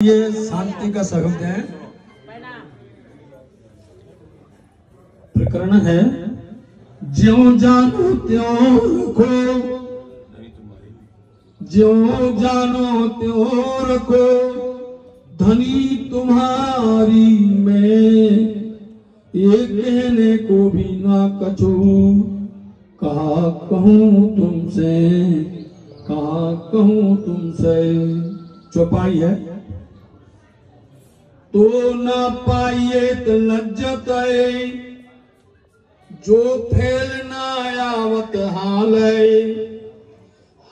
ये शांति का शब्द है। प्रकरण है ज्यों जानो त्यों रखो, ज्यों जानो त्यों रखो, धनी तुम्हारी में ये कहने को भी ना कछू, कहा कहूँ तुमसे, कहा कहूँ तुमसे। चौपाई है। तो न पाइए तो लज्जत जो फैल ना आवत हाल,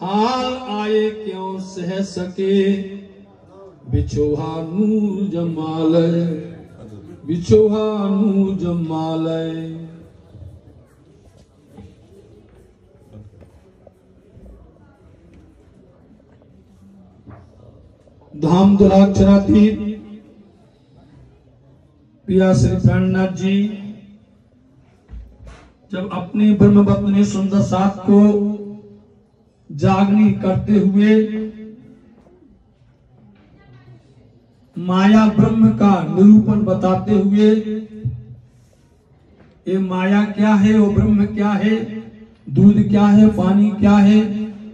हाल आए क्यों सह सके बिछोहा नूर जमाल, बिछोहा नूर जमाल। धाम दुराक्षरातीत पिया श्री प्राणनाथ जी जब अपनी ब्रह्म पत्नी सुंदर साथ को जागनी करते हुए माया ब्रह्म का निरूपण बताते हुए, ये माया क्या है, वो ब्रह्म क्या है, दूध क्या है, पानी क्या है,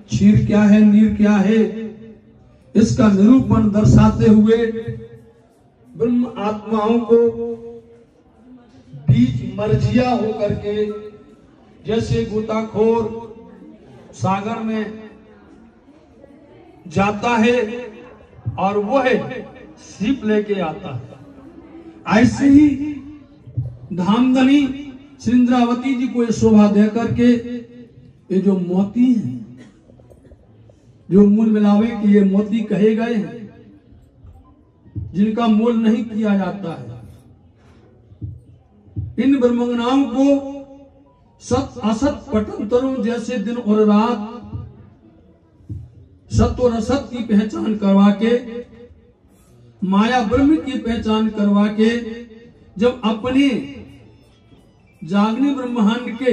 क्षीर क्या है, नीर क्या है, इसका निरूपण दर्शाते हुए ब्रह्म आत्माओं को बीच मर्जिया होकर के, जैसे गोताखोर सागर में जाता है और वह सीप लेके आता है, ऐसे ही धामधनी श्री इंद्रावती जी को ये शोभा दे करके ये जो मोती हैं, जो मूल मिलावे कि ये मोती कहे गए हैं, जिनका मोल नहीं किया जाता है, इन ब्रह्मज्ञानों को सत असत पटंतरों जैसे दिन और रात सत्य और असत की पहचान करवा के, माया ब्रह्म की पहचान करवा के, जब अपने जागनी ब्रह्मांड के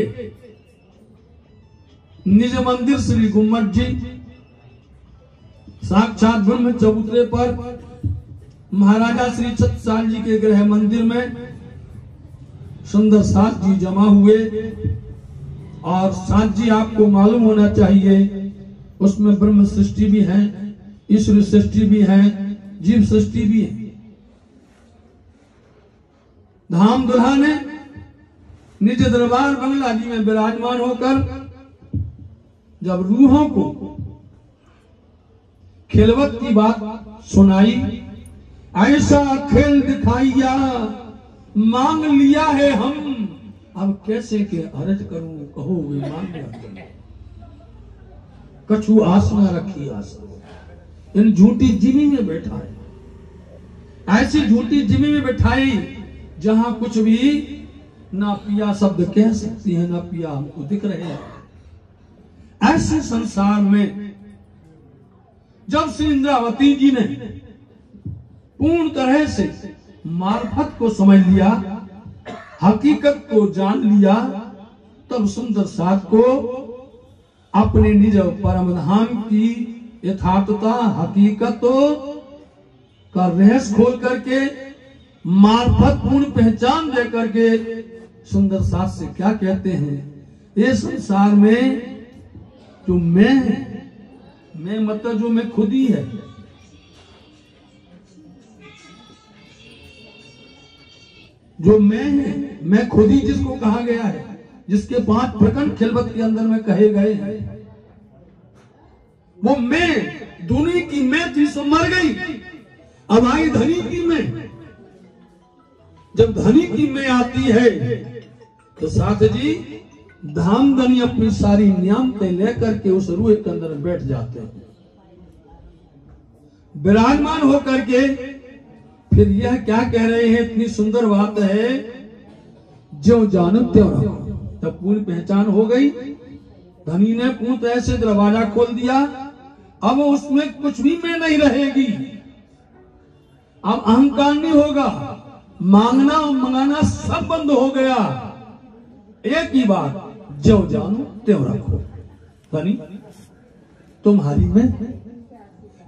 निज मंदिर श्री गुम्मट जी साक्षात ब्रह्म चबूतरे पर महाराजा श्री छत्रसाल जी के गृह मंदिर में सुंदर साथ जी जमा हुए। और साथ जी आपको मालूम होना चाहिए उसमें ब्रह्म सृष्टि भी है, ईश्वर सृष्टि भी है, जीव सृष्टि भी है। धाम दुल्हा ने निज दरबार बंगला जी में विराजमान होकर जब रूहों को खिलवत की बात सुनाई, ऐसा खेल दिखाइया मांग लिया है हम, अब कैसे के अर्ज करूं कहो वे मांग लिया, कछु आस ना रखी आशा, इन झूठी जिमी में बैठा है, ऐसी झूठी जिमी में बैठाई जहां कुछ भी ना पिया शब्द कह सकती है, ना पिया हमको दिख रहे हैं। ऐसे संसार में जब श्री इंद्रावती जी ने पूर्ण तरह से मार्फत को समझ लिया, हकीकत को जान लिया, तब सुंदर साथ को अपने निज परम धाम की यथार्थता हकीकत का रहस्य खोल करके, मार्फत पूर्ण पहचान दे करके सुंदर साथ से क्या कहते हैं, ये संसार में जो मैं मतलब जो मैं खुद ही है, जो मैं खुद ही जिसको कहा गया है, जिसके 5 प्रकंड खिलवत के अंदर में कहे गए हैं, वो मैं दुनिया की मैं थी सो मर गई, अब आई धनी की मैं। जब धनी की मैं आती है तो साथ जी धामधनी अपनी सारी नियामतें लेकर के उस रूह के अंदर बैठ जाते हैं, विराजमान होकर के। फिर यह क्या कह रहे हैं, इतनी सुंदर बात है, जो जानो त्यों रखो। तब पूर्ण पहचान हो गई, धनी ने पूर्ण तरह से दरवाजा खोल दिया, अब उसमें कुछ भी मैं नहीं रहेगी, अब अहंकार नहीं होगा, मांगना और मंगाना सब बंद हो गया। एक ही बात, जो जानो त्यों रखो। धनी तुम्हारी में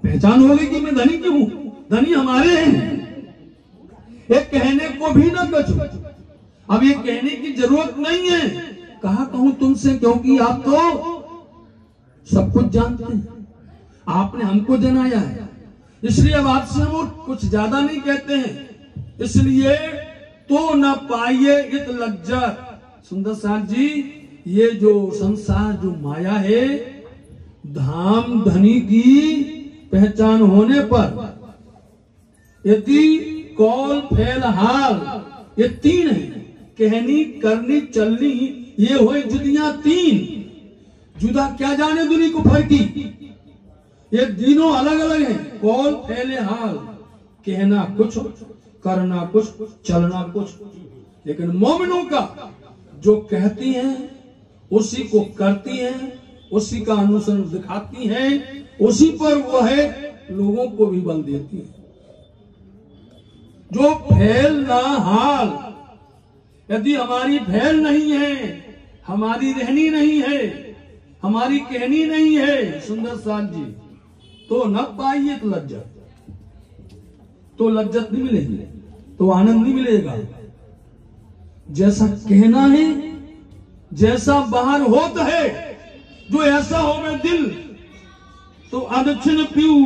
पहचान हो गई कि मैं धनी क्यों हूं, धनी हमारे हैं, एक कहने को भी ना कछु। अब ये कहने की जरूरत नहीं है, कहा कहूं तुमसे, क्योंकि आप तो सब कुछ जानते हैं, आपने हमको जनाया है, इसलिए अब आपसे हम कुछ ज्यादा नहीं कहते हैं। इसलिए तो न पाइए इत लज्जत। सुंदर साथ जी, ये जो संसार जो माया है, धाम धनी की पहचान होने पर यदि कौल फैल हाल, ये तीन है, कहनी करनी चलनी, ये हुए जुदियां तीन। जुदा क्या जाने दुनी को फर्की, ये तीनों अलग अलग है। कौल फैले हाल, कहना कुछ, करना कुछ, चलना कुछ। लेकिन मोमिनों का जो कहती हैं उसी को करती हैं, उसी का अनुसरण दिखाती हैं, उसी पर वो है लोगों को भी बल देती है। जो फैल ना हाल, यदि हमारी फैल नहीं है, हमारी रहनी नहीं है, हमारी कहनी नहीं है, सुंदर साथ जी, तो न पाइए तो लज्जत, तो लज्जत नहीं मिलेगी, तो आनंद नहीं मिलेगा। जैसा कहना है, जैसा बाहर होता है, जो ऐसा हो में दिल, तो अदक्षिण पीऊ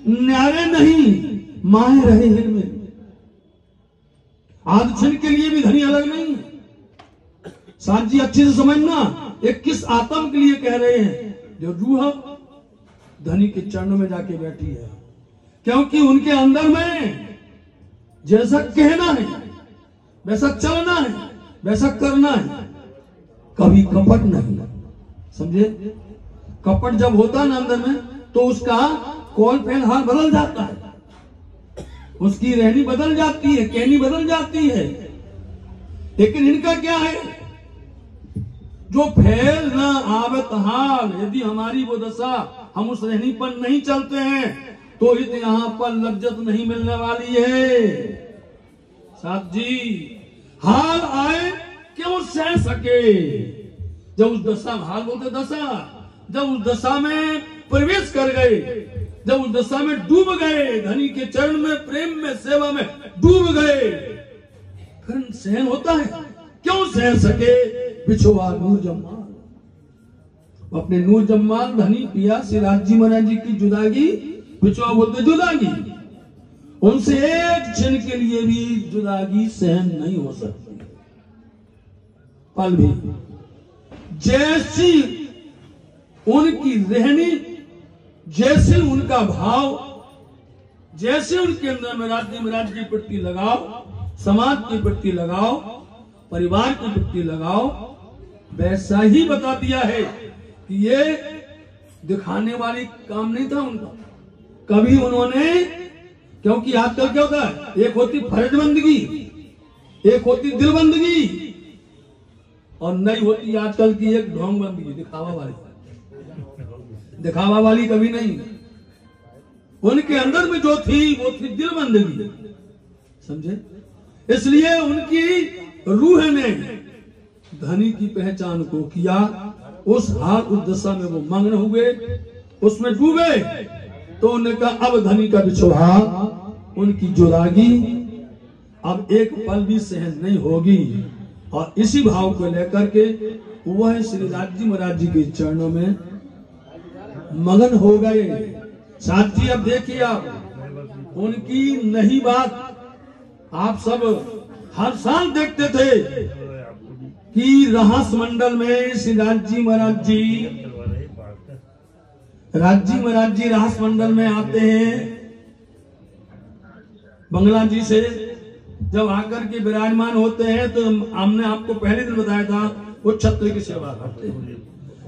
न्यारे नहीं, माहे रहे हिल में। आदक्षिण के लिए भी धनी अलग नहीं है। साथ जी अच्छे से समझना, एक किस आत्म के लिए कह रहे हैं, जो रूह धनी के चरणों में जाके बैठी है, क्योंकि उनके अंदर में जैसा कहना है, वैसा चलना है, वैसा करना है, कभी कपट नहीं। समझे? कपट जब होता है ना अंदर में, तो उसका कौल फैल हाल बदल जाता है, उसकी रहनी बदल जाती है, कहनी बदल जाती है। लेकिन इनका क्या है, जो फैल ना आवत हाल, यदि हमारी वो दशा, हम उस रहनी पर नहीं चलते हैं, तो यहाँ पर लज्जत नहीं मिलने वाली है। साथ जी, हाल आए क्यों सह सके, जब उस दशा, हाल बोलते दशा, जब उस दशा में प्रवेश कर गए, जब उस दशा में डूब गए, धनी के चरण में, प्रेम में, सेवा में डूब गए, फिर सहन होता है, क्यों सह सके। बिछुआ नूर जम्माल, अपने नूर जम्माल धनी पिया सिराज जी महाराज जी की जुदागी, बिछुआ बोलते जुदागी, उनसे एक क्षण के लिए भी जुदागी सहन नहीं हो सकती, पल भी। जैसी उनकी रहनी, जैसे उनका भाव, जैसे उनके अंदर महाराज के प्रति लगाव, समाज के प्रति लगाव, परिवार के प्रति लगाव, वैसा ही बता दिया है कि ये दिखाने वाली काम नहीं था उनका कभी उन्होंने। क्योंकि आजकल क्या होता है, एक होती फर्ज बंदगी, एक होती दिल बंदगी, और नहीं होती आजकल की एक ढोंग बंदगी, दिखावा वाली। दिखावा वाली कभी नहीं, उनके अंदर में जो थी वो थी दिल बंदगी। समझे? इसलिए उनकी रूह ने धनी की पहचान को किया, उस हाल उस दशा में वो मग्न हुए, उसमें डूबे, तो उनका अब धनी का बिछोहा, उनकी जुदागी अब एक पल भी सहन नहीं होगी। और इसी भाव को लेकर के वह श्री राजी महाराज जी के चरणों में मगन हो गए। साथ ही अब देखिए, आप उनकी नई बात आप सब हर साल देखते थे कि रहस मंडल में श्री राज्य महाराज जी रहस मंडल में आते हैं, बंगला जी से जब आकर के विराजमान होते हैं, तो हमने आपको पहले दिन बताया था वो छत्र की सेवा करते हैं।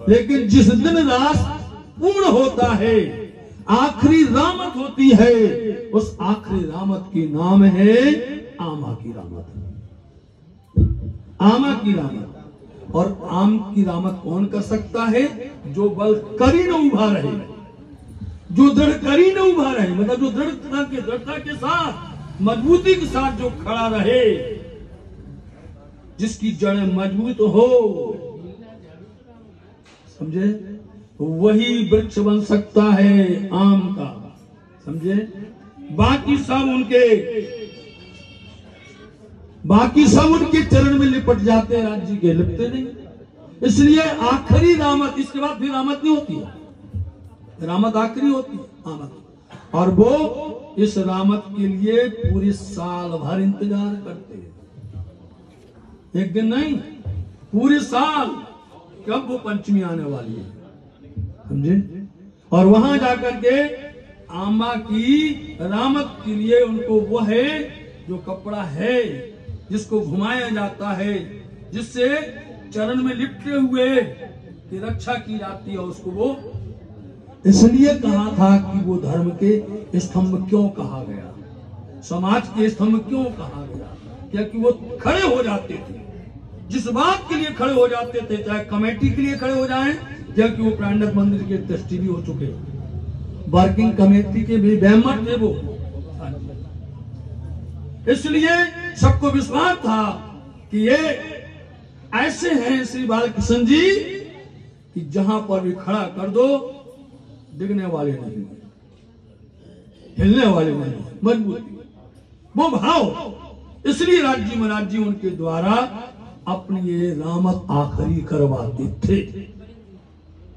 लेकिन जिस दिन रास पूर्ण होता है, आखिरी रामत होती है, उस आखिरी रामत की नाम है आमा की रामत। आमा की रामत। और आम की रामत कौन कर सकता है? जो बल करी न उभा रहे, जो दृढ़ करी न उभा रहे, मतलब जो दृढ़ता के साथ, मजबूती के साथ जो खड़ा रहे, जिसकी जड़ें मजबूत हो, समझे, वही वृक्ष बन सकता है आम का। समझे? बाकी सब उनके चरण में लिपट जाते हैं, राज्य के लिपटे नहीं। इसलिए आखिरी रामत, इसके बाद फिर रामत नहीं होती है, रामत आखिरी होती है आमद। और वो इस रामत के लिए पूरे साल भर इंतजार करते हैं, एक दिन नहीं, पूरे साल, कब वो पंचमी आने वाली है, समझे। और वहां जाकर के आमा की रामत के लिए उनको वो है जो कपड़ा है जिसको घुमाया जाता है, जिससे चरण में लिपटे हुए की रक्षा की जाती है, उसको वो इसलिए कहा था कि वो धर्म के स्तंभ क्यों कहा गया, समाज के स्तंभ क्यों कहा गया, क्योंकि वो खड़े हो जाते थे, जिस बात के लिए खड़े हो जाते थे, चाहे कमेटी के लिए खड़े हो जाएं, क्योंकि वो प्राणनाथ मंदिर के ट्रस्टी भी हो चुके, वर्किंग कमेटी के भी मेंबर थे वो। इसलिए सबको विश्वास था कि ये ऐसे हैं श्री बालकृष्ण जी कि जहां पर भी खड़ा कर दो, डिगने वाले नहीं, हिलने वाले नहीं, मजबूती, वो भाव। इसलिए राज्य महाराज जी उनके द्वारा अपनी ये रामत आखिरी करवाते थे।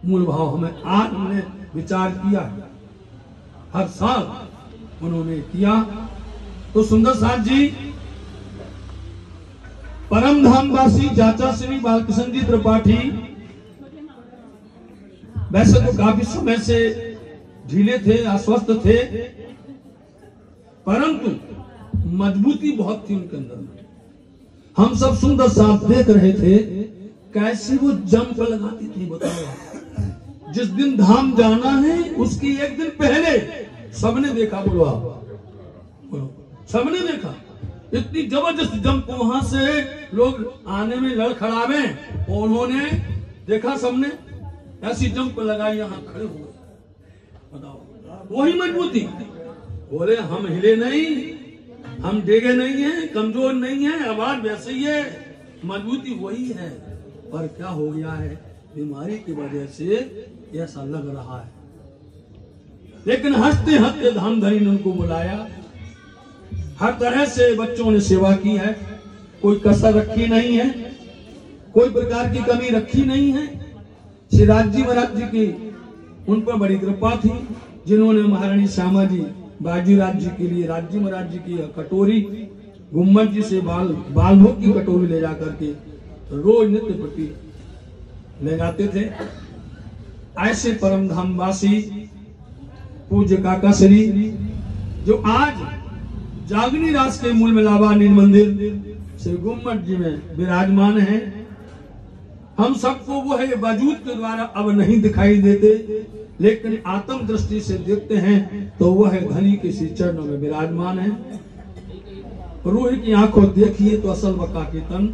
मूल भाव हमें आज हमने विचार किया है, हर साल उन्होंने किया। तो सुंदर साथ जी परम धामवासी चाचा श्री बालकृष्ण जी त्रिपाठी वैसे तो काफी समय से ढीले थे, अस्वस्थ थे, परंतु मजबूती बहुत थी उनके अंदर। हम सब सुंदर साथ देख रहे थे कैसे वो जंप लगाती थी, बताओ। जिस दिन धाम जाना है उसकी एक दिन पहले सबने देखा, बोलो आप, सबने देखा, इतनी जबरदस्त जंप, वहां से लोग आने में लड़खड़ावे और उन्होंने देखा, सबने ऐसी जंप लगाई, यहाँ खड़े हुए, बताओ। वही मजबूती, बोले हम हिले नहीं, हम डेगे नहीं है, कमजोर नहीं है, आवाज वैसे ही है, मजबूती वही है, पर क्या हो गया है, बीमारी की वजह से ऐसा लग रहा है। लेकिन हंसते हंसते धामधनी ने उनको बुलाया, हर तरह से बच्चों ने सेवा की है, कोई कसर रखी नहीं है, कोई प्रकार की कमी रखी नहीं है। श्री राज्य महाराज जी की उन पर बड़ी कृपा थी, जिन्होंने महारानी श्यामा जी बाजीराज जी के लिए राज्य महाराज जी की कटोरी गुम्मट जी से बालभोग की कटोरी ले जाकर के रोज नित्य प्रति ले जाते थे। ऐसे परम धामवासी पूज्य काका श्री जो आज जागनी रास के मूल में लाभा नील मंदिर श्री गुम्मट जी में विराजमान है, हम सबको वो है वजूद के द्वारा अब नहीं दिखाई देते, लेकिन आत्म दृष्टि से देखते हैं तो वह है धनी के श्री चरणों में विराजमान है। रूह की आंखों देखिए तो असल वका के तन,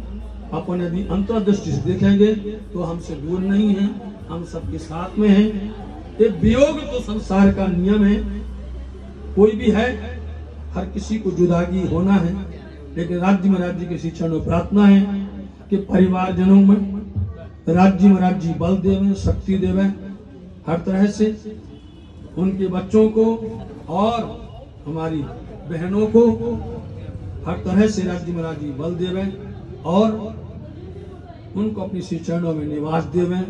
अपन यदि अंतर्दृष्टि से देखेंगे तो हमसे दूर नहीं है, हम सबके साथ में हैं। ये वियोग तो संसार का नियम है, कोई भी है, हर किसी को जुदागी होना है, लेकिन राज्य महाराज जी के शिक्षण में प्रार्थना है कि परिवार जनों में राज्य महाराज जी बल देवें, शक्ति देवें, हर तरह से उनके बच्चों को और हमारी बहनों को हर तरह से राज्य महाराज जी बल देवें और उनको अपनी श्री चरणों में निवास देवें,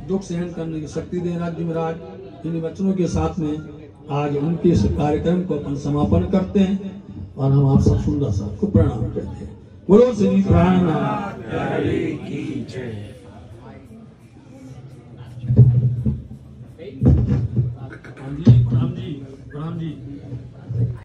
दुख सहन करने की शक्ति दें राज्य महाराज। इन वचनों के साथ में आज उनके इस कार्यक्रम को अपन समापन करते हैं और हम आप सब सुंदर साहब को प्रणाम करते हैं। बोलो श्री प्राणनाथ की जय। प्रणाम जी, प्रणाम जी, प्रणाम जी।